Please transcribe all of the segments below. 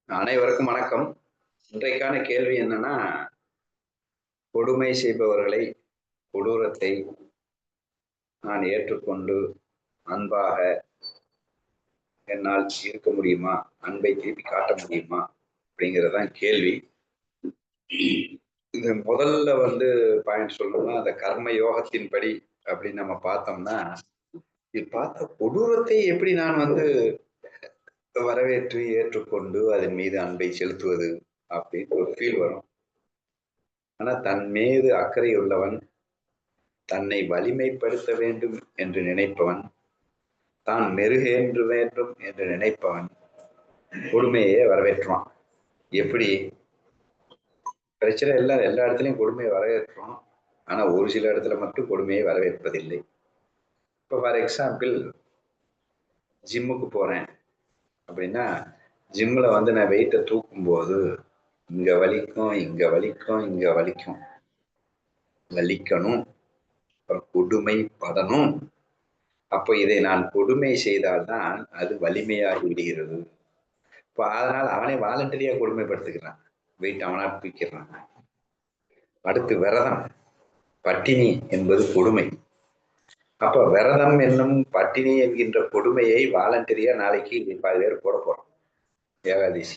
அனைவருக்கும் வணக்கம். இன்றைக்கான கேள்வி என்னன்னா, கொடுமை செய்பவர்களை, கொடூரத்தை நான் ஏற்றுக்கொண்டு அன்பாக என்னால் இருக்க முடியுமா? அன்பை திருப்பி காட்ட முடியுமா? அப்படிங்கிறது தான் கேள்வி. இது முதல்ல பாயிண்ட் சொல்லணும்னா, அந்த கர்ம யோகத்தின்படி அப்படின்னு நம்ம பார்த்தோம்னா, இது பார்த்த கொடூரத்தை எப்படி நான் வரவேற்று, ஏற்றுக்கொண்டு அதன் மீது அன்பை செலுத்துவது அப்படின்னு ஒரு ஃபீல் வரும். ஆனா தன் மீது அக்கறை உள்ளவன், தன்னை வலிமைப்படுத்த வேண்டும் என்று நினைப்பவன், தான் மெருகேற்ற வேண்டும் என்று நினைப்பவன் கொடுமையை வரவேற்றுவான். எப்படி? பிரச்சனை இல்லை, எல்லா இடத்துலையும் கொடுமையை வரவேற்கிறோம். ஆனா ஒரு சில இடத்துல மட்டும் கொடுமையை வரவேற்பதில்லை. இப்போ ஃபார் எக்ஸாம்பிள், ஜிம்முக்கு போறேன் அப்படின்னா, ஜிம்ல நான் வெயிட்டை தூக்கும்போது இங்க வலிக்கும், இங்க வலிக்கும், இங்க வலிக்கும். வலிக்கணும், அப்புறம் கொடுமை படணும். அப்போ இதை நான் கொடுமை செய்தால்தான் அது வலிமையாகி விடுகிறது. இப்போ அதனால அவனே வாலண்டரியா கொடுமைப்படுத்துகிறான், வெயிட் அவனா தூக்கிறான். அடுத்து விரதம், பட்டினி என்பது கொடுமை. அப்ப விரதம் என்னும் பட்டினி என்கின்ற கொடுமையை வாலண்டரியா நாளைக்கு பாதி பேர் போட போறோம், ஏகாதசி.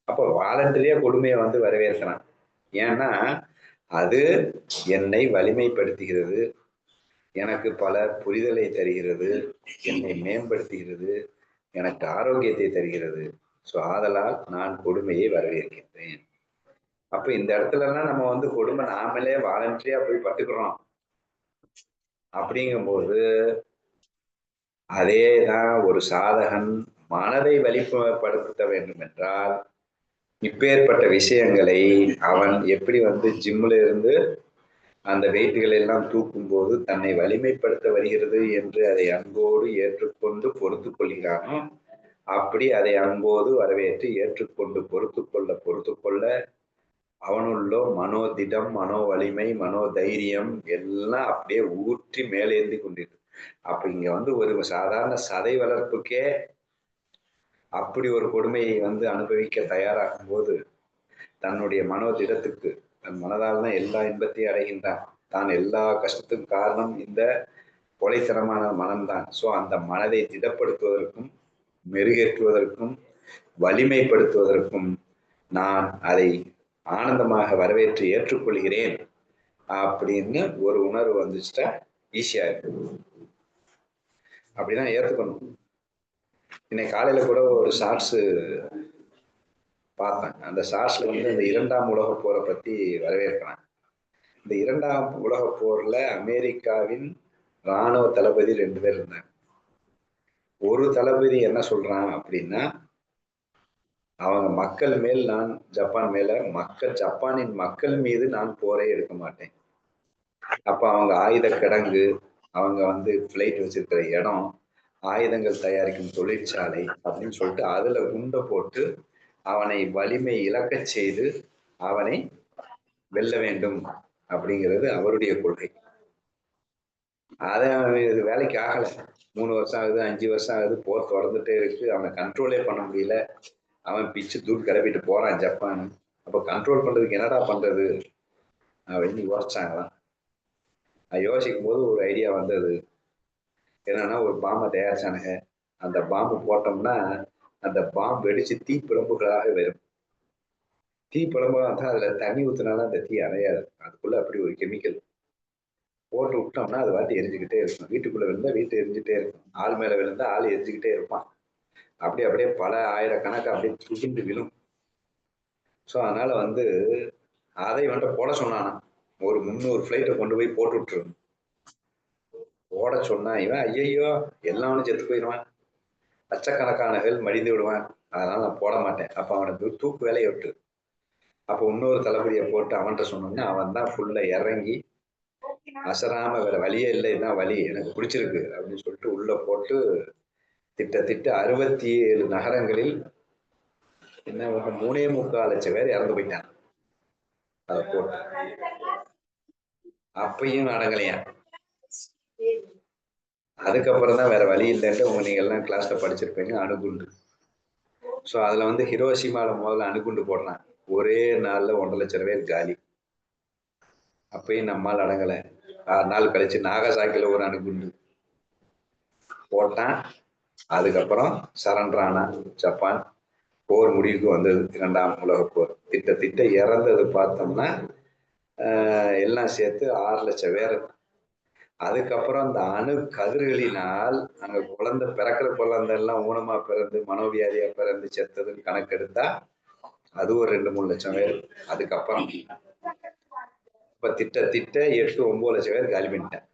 அப்ப வாலண்டரியா கொடுமையை வரவேற்கிறான். ஏன்னா அது என்னை வலிமைப்படுத்துகிறது, எனக்கு பல புரிதலை தருகிறது, என்னை மேம்படுத்துகிறது, எனக்கு ஆரோக்கியத்தை தருகிறது. ஸோ ஆதலால் நான் கொடுமையை வரவேற்கின்றேன். அப்ப இந்த இடத்துல எல்லாம் நம்ம கொடுமை நாமளே வாலண்டரியா போய் பட்டுக்கிறோம் அப்படிங்கும்போது, அதேதான் ஒரு சாதகன் மனதை வலிமைப்படுத்த வேண்டும் என்றால், இப்பேற்பட்ட விஷயங்களை அவன் எப்படி ஜிம்ல இருந்து அந்த வெயிட்டுகளை எல்லாம் தூக்கும் போது தன்னை வலிமைப்படுத்த வருகிறது என்று அதை அன்போடு ஏற்றுக்கொண்டு பொறுத்து கொள்கிறானோ, அப்படி அதை அன்போடு வரவேற்று ஏற்றுக்கொண்டு பொறுத்து கொள்ள அவனுள்ள மனோதிடம், மனோ வலிமை, மனோ தைரியம் எல்லாம் அப்படியே ஊற்றி மேலேந்தி கொண்டிருக்கு. அப்ப இங்க ஒரு சாதாரண சதை வளர்ப்புக்கே அப்படி ஒரு கொடுமையை அனுபவிக்க தயாராகும் போது, தன்னுடைய மனோதிடத்துக்கு, தன் மனதால் தான் எல்லா இன்பத்தையும் அடைகின்றான். தான் எல்லா கஷ்டத்துக்கும் காரணம் இந்த கொலைத்தனமான மனம்தான். ஸோ அந்த மனதை திடப்படுத்துவதற்கும், மெருகேற்றுவதற்கும், வலிமைப்படுத்துவதற்கும் நான் அதை ஆனந்தமாக வரவேற்று ஏற்றுக்கொள்கிறேன் அப்படின்னு ஒரு உணர்வு வந்துச்சுட்டா ஈஸியா இருக்கு. அப்படிதான் ஏத்துக்கணும். இன்னைக்கு காலையில கூட ஒரு ஷார்ட்ஸ் பார்த்தேன். அந்த ஷார்ட்ஸ்ல இந்த இரண்டாம் உலக போரை பத்தி வரவேற்கிறாங்க. இந்த இரண்டாம் உலக போர்ல அமெரிக்காவின் ராணுவ தளபதி 2 பேர் இருந்தாங்க. ஒரு தளபதி என்ன சொல்றான் அப்படின்னா, அவங்க மக்கள் மேல் நான் ஜப்பான் மேல ஜப்பானின் மக்கள் மீது நான் போரே எடுக்க மாட்டேன். அப்ப அவங்க ஆயுத கிடங்கு, அவங்க பிளைட் வச்சிருக்கிற இடம், ஆயுதங்கள் தயாரிக்கும் தொழிற்சாலை அப்படின்னு சொல்லிட்டு அதுல குண்டை போட்டு அவனை வலிமை இழக்கச் செய்து அவனை வெல்ல வேண்டும் அப்படிங்கிறது அவருடைய கொள்கை. இது வேலைக்கு ஆகல. 3 வருஷம் ஆகுது, 5 வருஷம் ஆகுது, போர் தொடர்ந்துட்டே இருக்கு. அவனை கண்ட்ரோலே பண்ண முடியல. அவன் பிச்சு தூக்கி கிளப்பிட்டு போறான் ஜப்பான். அப்ப கண்ட்ரோல் பண்றதுக்கு என்னடா பண்றது அப்படின்னு யோசிச்சாங்களாம். யோசிக்கும் போது ஒரு ஐடியா வந்தது. என்னன்னா, ஒரு பாம்பை தயாரிச்சானுங்க. அந்த பாம்பு போட்டோம்னா அந்த பாம்பு வெடிச்சு தீப்பிழம்புகளாக வரும். தீப்பிழம்பா தான் அதுல தண்ணி ஊத்தினாலும் அந்த தீ அணையாது. அதுக்குள்ள அப்படி ஒரு கெமிக்கல் போட்டு விட்டோம்னா அது வாட்டி எரிஞ்சுக்கிட்டே இருக்கும். வீட்டுக்குள்ள விழுந்தா வீட்டு எரிஞ்சுட்டே இருக்கும். ஆள் மேல விழுந்தா ஆள் எரிஞ்சுக்கிட்டே இருப்பான். அப்படியே பல ஆயிரக்கணக்கு அப்படியே துகிண்டு விழும். ஸோ அதனால அதை போட சொன்னானா. ஒரு 300 ஃபிளைட்டை கொண்டு போய் போட்டு விட்டுருணும். போட சொன்னா இவன் ஐயையோ எல்லாமே செத்து போயிடுவான், லட்சக்கணக்கானகள் மடிந்து விடுவான், அதனால நான் போட மாட்டேன். அப்ப அவனுக்கு தூக்கு வேலையை விட்டு அப்ப இன்னொரு தளபதியை போட்டு அவன்கிட்ட சொன்னோம்னா அவன் தான் ஃபுல்லா இறங்கி அசராம வேற வழியே இல்லை, இதான் வழி, எனக்கு பிடிச்சிருக்கு அப்படின்னு சொல்லிட்டு உள்ள போட்டு திட்ட 67 நகரங்களில் என்ன 3.25 லட்சம் பேர் இறந்து போயிட்டாங்க. அதை போட்டு அப்பயும் அடங்கலையா. அதுக்கப்புறம் தான் வேற வழி இல்லைன்ட்டு நீங்க எல்லாம் கிளாஸ்ல படிச்சிருப்பீங்க, அணுகுண்டு. ஸோ அதுல வந்து ஹிரோஷிமால முதல்ல அணுகுண்டு போடுறான். ஒரே நாள்ல 1,50,000 பேர் காலி. அப்பயும் நம்மால் அடங்கலை. 6 நாள் கழிச்சு நாகசாக்கில ஒரு அணுகுண்டு போட்டான். அதுக்கப்புறம் சரண்டர் ஆனா ஜப்பான். போர் முடிவுக்கு வந்தது 2ஆம் உலகப் போர். திட்ட இறந்தது பார்த்தோம்னா எல்லாம் சேர்த்து 6,00,000 பேர். அதுக்கப்புறம் அந்த அணு கதிர்களினால் அங்க குழந்தை பிறக்கிற குழந்தை எல்லாம் ஊனமா பிறந்து மனோவியாதியா பிறந்து செத்ததுன்னு கணக்கெடுத்தா அது ஒரு 2-3 லட்சம் பேர். அதுக்கப்புறம் இப்ப திட்ட 8-9 லட்சம் பேர் காலி பண்ணிட்டேன்.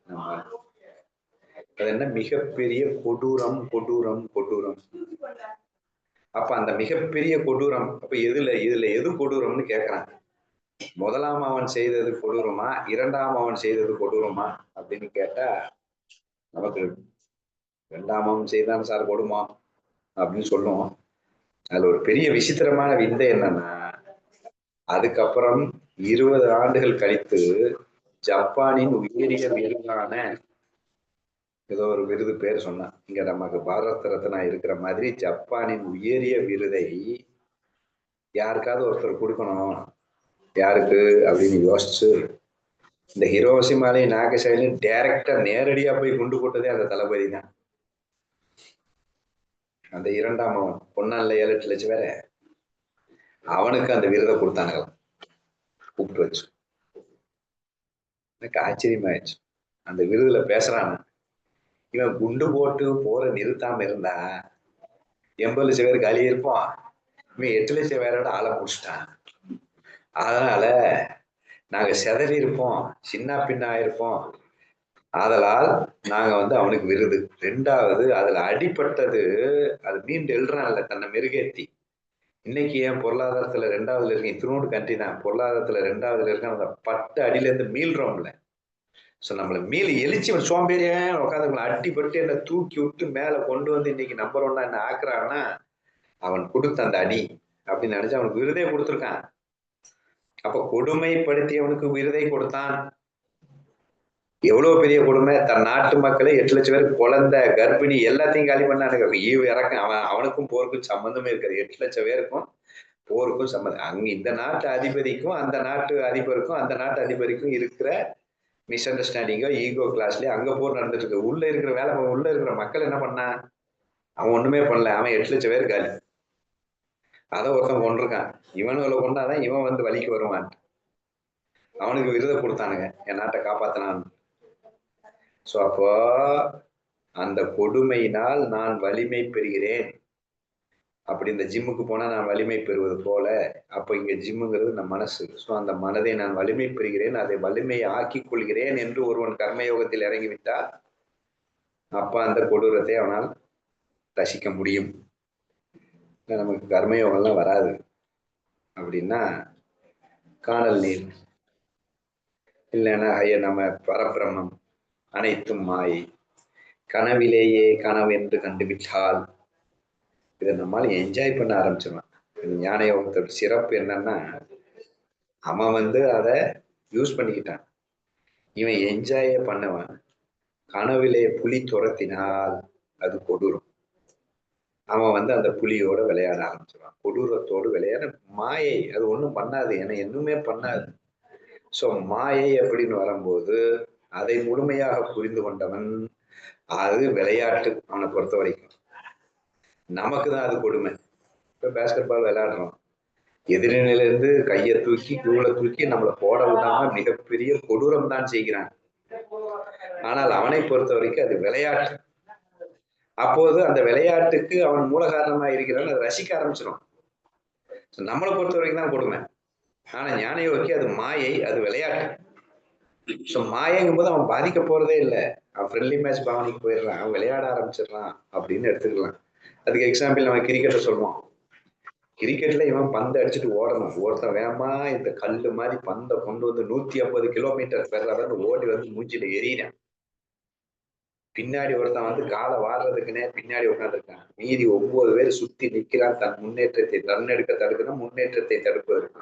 அது என்ன மிகப்பெரிய கொடூரம். அப்ப அந்த மிகப்பெரிய கொடூரம் அப்ப இதுல எது கொடூரம்னு கேட்கிறான். முதலாம் அவன் செய்தது கொடூரமா, 2ஆம் அவன் செய்தது கொடூரமா அப்படின்னு கேட்டா நமக்கு 2ஆம் அவன் செய்தான் சார் கொடுமா அப்படின்னு சொல்லுவோம். அதுல ஒரு பெரிய விசித்திரமான விந்தை என்னன்னா, அதுக்கப்புறம் 20 ஆண்டுகள் கழித்து ஜப்பானின் உயரிய விருதான ஏதோ ஒரு விருது பேர் சொன்னான். இங்க நமக்கு பாரத ரத்னா இருக்கிற மாதிரி ஜப்பானின் உயரிய விருதை யாருக்காவது ஒருத்தர் கொடுக்கணும். யாருக்கு அப்படின்னு யோசிச்சு இந்த ஹிரோஷிமாலையும் நாகசாகிலையும் டைரக்டா நேரடியா போய் குண்டு போட்டதே அந்த தளபதி தான். அந்த 2ஆம் அவன் பொன்னான்ல 7-8 லட்சம் பேர அவனுக்கு அந்த விருதை கொடுத்தானுங்களாம் கூப்பிட்டு வச்சு. எனக்கு ஆச்சரியமாயிடுச்சு. அந்த விருதுல பேசுறான், இவன் குண்டு போட்டு போற நிறுத்தாம இருந்தா 80 லட்சம் பேர் காலியே இருப்போம். இவன் 8 லட்சம் பேரோட ஆளை முடிச்சுட்டான். அதனால நாங்க செதறி இருப்போம், சின்ன பின்ன ஆயிருப்போம். ஆதலால் நாங்க வந்து அவனுக்கு விருது. 2வது அதுல அடிப்பட்டது, அது மீண்டு எழுறான்ல தன்னை மெருகேத்தி. இன்னைக்கு ஏன் பொருளாதாரத்துல 2வதுல இருக்கு, இத்தினோடு கண்ட்ரி தான், பொருளாதாரத்துல 2வதுல இருக்க அந்த பட்ட அடியில இருந்து மீள்றோம்ல. ஸோ நம்மள மீள் எழுச்சி சோம்பேறியா உட்காந்து அடிப்பட்டு என்ன தூக்கி விட்டு மேல கொண்டு வந்து இன்னைக்கு நம்பர் 1 என்ன ஆக்குறான்னா அவன் கொடுத்த அந்த அடி அப்படின்னு நினைச்சு அவனுக்கு விருதே கொடுத்துருக்கான். அப்ப கொடுமைப்படுத்தியவனுக்கு விருதை கொடுத்தான். எவ்வளவு பெரிய கொடுமை. தன் நாட்டு மக்களை 8 லட்சம் பேருக்கு குழந்தை கர்ப்பிணி எல்லாத்தையும் காலி பண்ணானுங்க. ஈவு இறக்கம் அவனுக்கும் போருக்கும் சம்பந்தமே இருக்காது. 8 லட்சம் பேருக்கும் போருக்கும் சம்பந்தம். அங்க இந்த நாட்டு அதிபதிக்கும் அந்த நாட்டு அதிபருக்கும் அந்த நாட்டு அதிபருக்கும் இருக்கிற மிஸ் அண்டர்ஸ்டாண்டிங்கோ ஈகோ கிளாஸ்லயே அங்க போர் நடந்துட்டு இருக்கு. உள்ள இருக்கிற மக்கள் என்ன பண்ணா, அவன் ஒண்ணுமே பண்ணல. அவன் 8 லட்சம் பேர் காலி. அதை ஒருத்தன் கொண்டிருக்கான். இவனுங்களை கொண்டாதான் இவன் வந்து வலிக்கு வருவான். அவனுக்கு விருதை கொடுத்தானுங்க, என் நாட்டை காப்பாத்தினான். சோ அப்போ அந்த கொடுமையினால் நான் வலிமை பெறுகிறேன். அப்படி இந்த ஜிம்முக்கு போனா நான் வலிமை பெறுவது போல, அப்ப இங்க ஜிம்முங்கிறது நம்ம மனசு. ஸோ அந்த மனதை நான் வலிமை பெறுகிறேன், அதை வலிமையை ஆக்கிக் கொள்கிறேன் என்று ஒருவன் கர்மயோகத்தில் இறங்கிவிட்டால் அப்ப அந்த கொடூரத்தை அவனால் ரசிக்க முடியும். நமக்கு கர்மயோகம்லாம் வராது அப்படின்னா காணல் நீர் இல்லைன்னா ஐயா நம்ம பரபிரம்மம் அனைத்தும் மாயை, கனவிலேயே கனவு என்று கண்டுவிட்டால் இதை நம்மால என்ஜாய் பண்ண ஆரம்பிச்சிடலாம். ஞான யோகத்தோட சிறப்பு என்னன்னா, அவன் வந்து அதை யூஸ் பண்ணிக்கிட்டான், இவன் என்ஜாயே பண்ணவன். கனவிலே புலி துரத்தினால் அது கொடூரம். அவன் வந்து அந்த புலியோட விளையாட ஆரம்பிச்சிடான். கொடூரத்தோடு விளையாட. மாயை அது ஒண்ணும் பண்ணாது, ஏன்னா இன்னுமே பண்ணாது. சோ மாயை அப்படின்னு வரும்போது அதை முழுமையாக புரிந்து கொண்டவன் அது விளையாட்டு. அவனை பொறுத்த வரைக்கும் நமக்கு தான் அது கொடுமை. இப்ப பேஸ்கெட் பால் விளையாடுறோம், எதிரில இருந்து கையை தூக்கி தூளை தூக்கி நம்மளை போட விடாம மிகப்பெரிய கொடூரம் தான் செய்கிறான். ஆனால் அவனை பொறுத்த வரைக்கும் அது விளையாட்டு. அப்போது அந்த விளையாட்டுக்கு அவன் மூல காரணமா இருக்கிறான், அதை ரசிக்க ஆரம்பிச்சிடும். நம்மளை பொறுத்த வரைக்கும் தான் கொடுமை. ஆனா ஞான யோகி அது மாயை, அது விளையாட்டு. ஸோ மாயங்கும் போது அவன் பாதிக்க போறதே இல்லை. அவன் ஃப்ரெண்ட்லி மேட்ச் பாவனைக்கு போயிடுறான், அவன் விளையாட ஆரம்பிச்சிடறான் அப்படின்னு எடுத்துக்கலாம். அதுக்கு எக்ஸாம்பிள் நம்ம கிரிக்கெட்டை சொல்லுவோம். கிரிக்கெட்ல இவன் பந்து அடிச்சுட்டு ஓடணும். ஒருத்தன் வேகமா இந்த கல்லு மாதிரி பந்தை கொண்டு வந்து 150 கிலோமீட்டர் பெறாத ஓடி வந்து மூஞ்சில எறிகிறான். பின்னாடி ஒருத்தன் வந்து காலை வாடுறதுக்குன்னே பின்னாடி உட்காந்துருக்கான். மீதி 9 பேர் சுத்தி நிக்கிறான், தன் முன்னேற்றத்தை ரன் எடுக்க தடுக்கணும், முன்னேற்றத்தை தடுப்பதற்கு.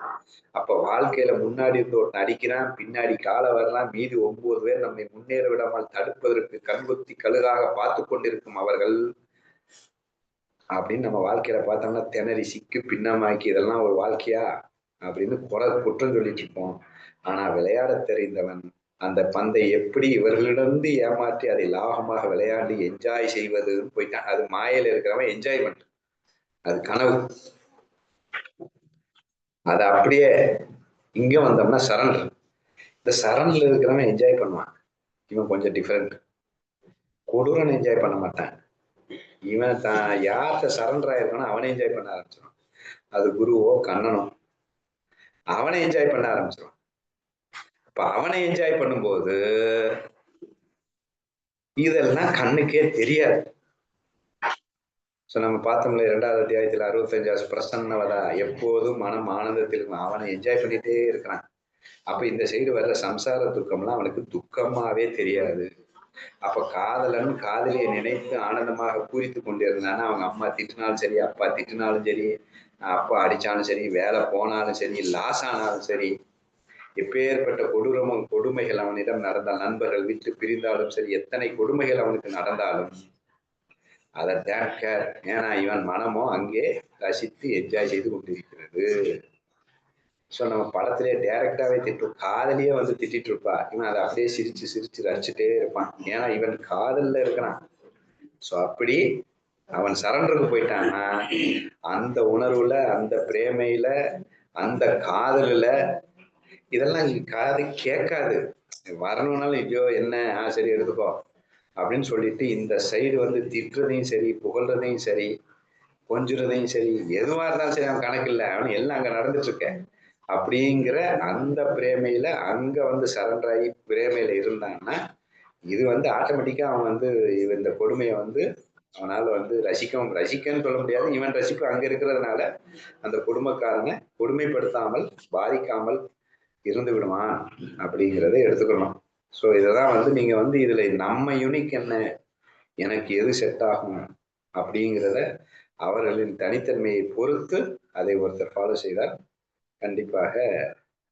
அப்ப வாழ்க்கையில முன்னாடி இருந்து ஒருத்தன் அடிக்கிறான், பின்னாடி காலை வரலாம், மீதி 9 பேர் நம்மை முன்னேற விடாமல் தடுப்பதற்கு கண்குத்தி கழுகாக பார்த்து கொண்டிருக்கும் அவர்கள் அப்படின்னு நம்ம வாழ்க்கையில பார்த்தோம்னா திணறி சிக்கு பின்னமாக்கி இதெல்லாம் ஒரு வாழ்க்கையா அப்படின்னு குற்றம் சொல்லிட்டு இருப்போம். ஆனா விளையாட தெரிந்தவன் அந்த பந்தை எப்படி இவர்களிடந்து ஏமாற்றி அதை லாபமாக விளையாடி என்ஜாய் செய்வதுன்னு போயிட்டான். அது மாயையில இருக்கிறவன் என்ஜாய்மெண்ட், அது கனவு. அது அப்படியே இங்க வந்தோம்னா சரண்டர். இந்த சரண்டர்ல இருக்கிறவன் என்ஜாய் பண்ணுவான். இவன் கொஞ்சம் டிஃபரெண்ட். கொடூரன் என்ஜாய் பண்ண மாட்டான். இவன் தான் யார்கிட்ட சரண்டர் ஆயிருக்கானோ அவனை என்ஜாய் பண்ண ஆரம்பிச்சிடும். அது குருவோ கண்ணனோ அவனை என்ஜாய் பண்ண ஆரம்பிச்சிடும். இப்ப அவனை என்ஜாய் பண்ணும்போது இதெல்லாம் கண்ணுக்கே தெரியாது. நம்ம பார்த்தோம்ல 2வது அத்தியாயத்துல 65 பிரசன்னவதா எப்போதும் மனம் ஆனந்தத்தில் அவனை என்ஜாய் பண்ணிட்டே இருக்கிறான். அப்ப இந்த சைடு வர்ற சம்சார துக்கம்லாம் அவனுக்கு துக்கமாவே தெரியாது. அப்ப காதலன் காதலியை நினைத்து ஆனந்தமாக பூரித்து கொண்டிருந்தானா, அவங்க அம்மா திட்டினாலும் சரி, அப்பா திட்டினாலும் சரி, அப்பா அடிச்சாலும் சரி, வேலை போனாலும் சரி, லாஸ் ஆனாலும் சரி, எப்பேற்பட்ட கொடூரமும் கொடுமைகள் அவனிடம் நடந்தால், நண்பர்கள் விட்டு பிரிந்தாலும் சரி, எத்தனை கொடுமைகள் அவனுக்கு நடந்தாலும் அதை டேக் கேர். ஏன்னா இவன் மனமோ அங்கே ரசித்து என்ஜாய் செய்து கொண்டிருக்கிறது. நம்ம படத்திலே டைரக்டாவே காதலியே வந்து திட்டிட்டு இருப்பா, இவன் அதை அப்படியே சிரிச்சு சிரிச்சு ரசிச்சுட்டே இருப்பான். ஏன்னா இவன் காதல்ல இருக்கிறான். அப்படி அவன் சரண்டருக்கு போயிட்டான்னா அந்த உணர்வுல, அந்த பிரேமையில, அந்த காதலில இதெல்லாம் காது கேட்காது. வரணும்னாலும் ஐயோ என்ன சரி எடுத்துக்கோ அப்படின்னு சொல்லிட்டு இந்த சைடு வந்து திட்டுறதையும் சரி, புகழ்றதையும் சரி, கொஞ்சுறதையும் சரி, எதுவா இருந்தாலும் சரி அவன் கணக்கு இல்லை, அவன் எல்லாம் அங்க நடந்துட்டு இருக்க அப்படிங்கிற அந்த பிரேமையில அங்க வந்து சரண்டர் ஆகி பிரேமையில இருந்தான்னா இது வந்து ஆட்டோமேட்டிக்கா அவன் வந்து இந்த கொடுமையை வந்து அவனால வந்து ரசிக்கன்னு சொல்ல முடியாது. இவன் ரசிப்பு அங்க இருக்கிறதுனால அந்த குடும்பக்காரனை கொடுமைப்படுத்தாமல் பாதிக்காமல் இருந்து விடுவான் அப்படிங்கிறத எடுத்துக்கணும். இததான் வந்து நீங்க வந்து இதுல நம்ம யூனிக் என்ன, எனக்கு எது செட் ஆகும் அப்படிங்கிறத அவர்களின் தனித்தன்மையை பொறுத்து அதை ஒருத்தர் ஃபாலோ செய்தால் கண்டிப்பாக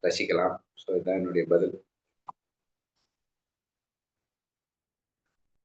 ரசிக்கலாம். இதுதான் என்னுடைய பதில்.